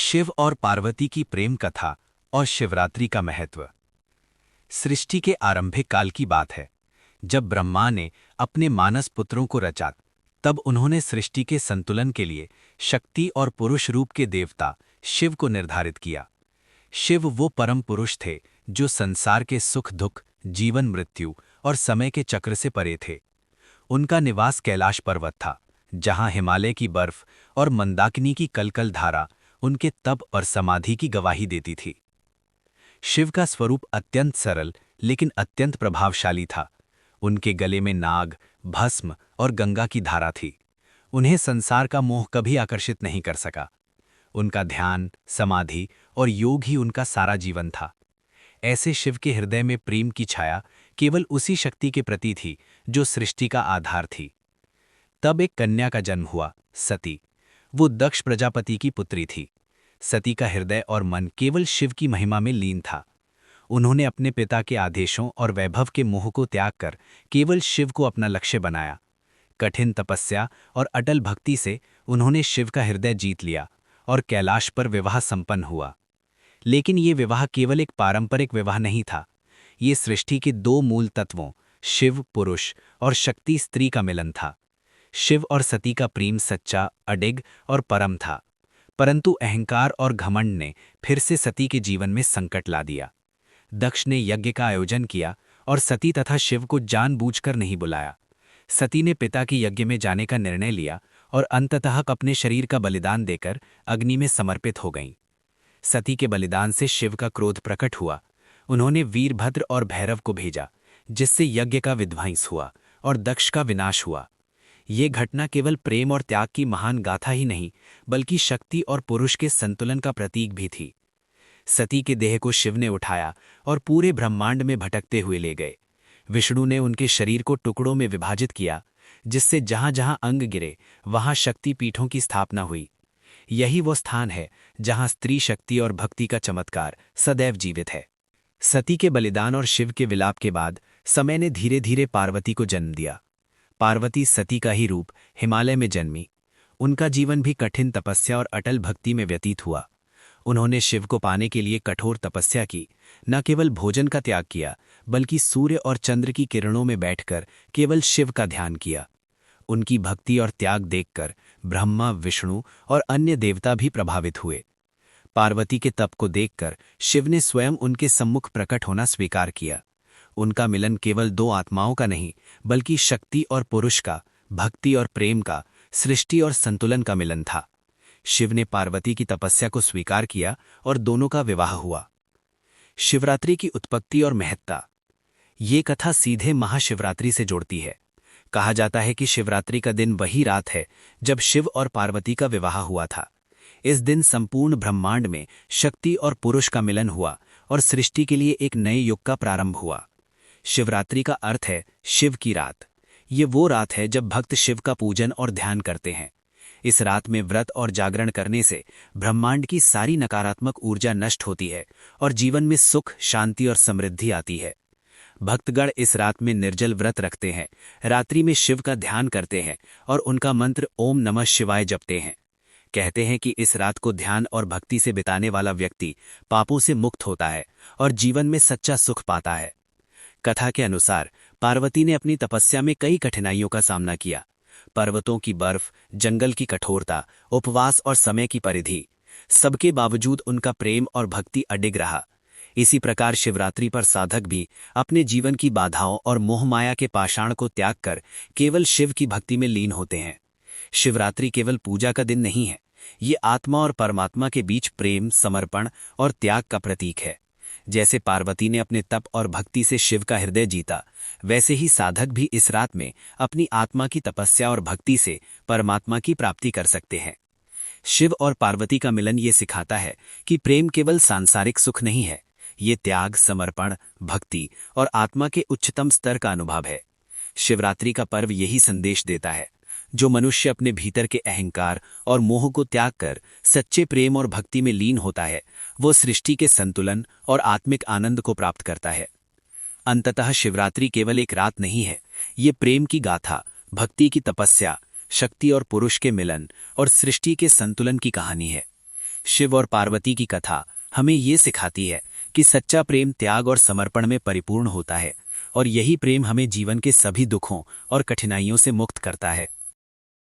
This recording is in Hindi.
शिव और पार्वती की प्रेम कथा और शिवरात्रि का महत्व। सृष्टि के आरंभिक काल की बात है, जब ब्रह्मा ने अपने मानस पुत्रों को रचा, तब उन्होंने सृष्टि के संतुलन के लिए शक्ति और पुरुष रूप के देवता शिव को निर्धारित किया। शिव वो परम पुरुष थे जो संसार के सुख दुख, जीवन मृत्यु और समय के चक्र से परे थे। उनका निवास कैलाश पर्वत था, जहां हिमालय की बर्फ और मंदाकिनी की कलकल धारा उनके तप और समाधि की गवाही देती थी। शिव का स्वरूप अत्यंत सरल लेकिन अत्यंत प्रभावशाली था। उनके गले में नाग, भस्म और गंगा की धारा थी। उन्हें संसार का मोह कभी आकर्षित नहीं कर सका। उनका ध्यान, समाधि और योग ही उनका सारा जीवन था। ऐसे शिव के हृदय में प्रेम की छाया केवल उसी शक्ति के प्रति थी जो सृष्टि का आधार थी। तब एक कन्या का जन्म हुआ, सती। वो दक्ष प्रजापति की पुत्री थी। सती का हृदय और मन केवल शिव की महिमा में लीन था। उन्होंने अपने पिता के आदेशों और वैभव के मोह को त्याग कर केवल शिव को अपना लक्ष्य बनाया। कठिन तपस्या और अटल भक्ति से उन्होंने शिव का हृदय जीत लिया और कैलाश पर विवाह संपन्न हुआ। लेकिन ये विवाह केवल एक पारंपरिक विवाह नहीं था। ये सृष्टि के दो मूल तत्वों, शिव पुरुष और शक्ति स्त्री का मिलन था। शिव और सती का प्रेम सच्चा, अडिग और परम था। परंतु अहंकार और घमंड ने फिर से सती के जीवन में संकट ला दिया। दक्ष ने यज्ञ का आयोजन किया और सती तथा शिव को जानबूझकर नहीं बुलाया। सती ने पिता के यज्ञ में जाने का निर्णय लिया और अंततः अपने शरीर का बलिदान देकर अग्नि में समर्पित हो गईं। सती के बलिदान से शिव का क्रोध प्रकट हुआ। उन्होंने वीरभद्र और भैरव को भेजा, जिससे यज्ञ का विध्वंस हुआ और दक्ष का विनाश हुआ। ये घटना केवल प्रेम और त्याग की महान गाथा ही नहीं, बल्कि शक्ति और पुरुष के संतुलन का प्रतीक भी थी। सती के देह को शिव ने उठाया और पूरे ब्रह्मांड में भटकते हुए ले गए। विष्णु ने उनके शरीर को टुकड़ों में विभाजित किया, जिससे जहां जहां अंग गिरे वहां शक्ति पीठों की स्थापना हुई। यही वो स्थान है जहां स्त्री शक्ति और भक्ति का चमत्कार सदैव जीवित है। सती के बलिदान और शिव के विलाप के बाद समय ने धीरे धीरे पार्वती को जन्म दिया। पार्वती सती का ही रूप हिमालय में जन्मी। उनका जीवन भी कठिन तपस्या और अटल भक्ति में व्यतीत हुआ। उन्होंने शिव को पाने के लिए कठोर तपस्या की, न केवल भोजन का त्याग किया, बल्कि सूर्य और चंद्र की किरणों में बैठकर केवल शिव का ध्यान किया। उनकी भक्ति और त्याग देखकर ब्रह्मा, विष्णु और अन्य देवता भी प्रभावित हुए। पार्वती के तप को देखकर शिव ने स्वयं उनके सम्मुख प्रकट होना स्वीकार किया। उनका मिलन केवल दो आत्माओं का नहीं, बल्कि शक्ति और पुरुष का, भक्ति और प्रेम का, सृष्टि और संतुलन का मिलन था। शिव ने पार्वती की तपस्या को स्वीकार किया और दोनों का विवाह हुआ। शिवरात्रि की उत्पत्ति और महत्ता। ये कथा सीधे महाशिवरात्रि से जोड़ती है। कहा जाता है कि शिवरात्रि का दिन वही रात है जब शिव और पार्वती का विवाह हुआ था। इस दिन संपूर्ण ब्रह्मांड में शक्ति और पुरुष का मिलन हुआ और सृष्टि के लिए एक नए युग का प्रारंभ हुआ। शिवरात्रि का अर्थ है शिव की रात। ये वो रात है जब भक्त शिव का पूजन और ध्यान करते हैं। इस रात में व्रत और जागरण करने से ब्रह्मांड की सारी नकारात्मक ऊर्जा नष्ट होती है और जीवन में सुख, शांति और समृद्धि आती है। भक्तगण इस रात में निर्जल व्रत रखते हैं, रात्रि में शिव का ध्यान करते हैं और उनका मंत्र ओम नमः शिवाय जपते हैं। कहते हैं कि इस रात को ध्यान और भक्ति से बिताने वाला व्यक्ति पापों से मुक्त होता है और जीवन में सच्चा सुख पाता है। कथा के अनुसार पार्वती ने अपनी तपस्या में कई कठिनाइयों का सामना किया। पर्वतों की बर्फ, जंगल की कठोरता, उपवास और समय की परिधि, सबके बावजूद उनका प्रेम और भक्ति अडिग रहा। इसी प्रकार शिवरात्रि पर साधक भी अपने जीवन की बाधाओं और मोहमाया के पाषाण को त्याग कर केवल शिव की भक्ति में लीन होते हैं। शिवरात्रि केवल पूजा का दिन नहीं है, ये आत्मा और परमात्मा के बीच प्रेम, समर्पण और त्याग का प्रतीक है। जैसे पार्वती ने अपने तप और भक्ति से शिव का हृदय जीता, वैसे ही साधक भी इस रात में अपनी आत्मा की तपस्या और भक्ति से परमात्मा की प्राप्ति कर सकते हैं। शिव और पार्वती का मिलन ये सिखाता है कि प्रेम केवल सांसारिक सुख नहीं है, ये त्याग, समर्पण, भक्ति और आत्मा के उच्चतम स्तर का अनुभव है। शिवरात्रि का पर्व यही संदेश देता है, जो मनुष्य अपने भीतर के अहंकार और मोह को त्याग कर सच्चे प्रेम और भक्ति में लीन होता है, वो सृष्टि के संतुलन और आत्मिक आनंद को प्राप्त करता है। अंततः शिवरात्रि केवल एक रात नहीं है, ये प्रेम की गाथा, भक्ति की तपस्या, शक्ति और पुरुष के मिलन और सृष्टि के संतुलन की कहानी है। शिव और पार्वती की कथा हमें ये सिखाती है कि सच्चा प्रेम त्याग और समर्पण में परिपूर्ण होता है, और यही प्रेम हमें जीवन के सभी दुखों और कठिनाइयों से मुक्त करता है।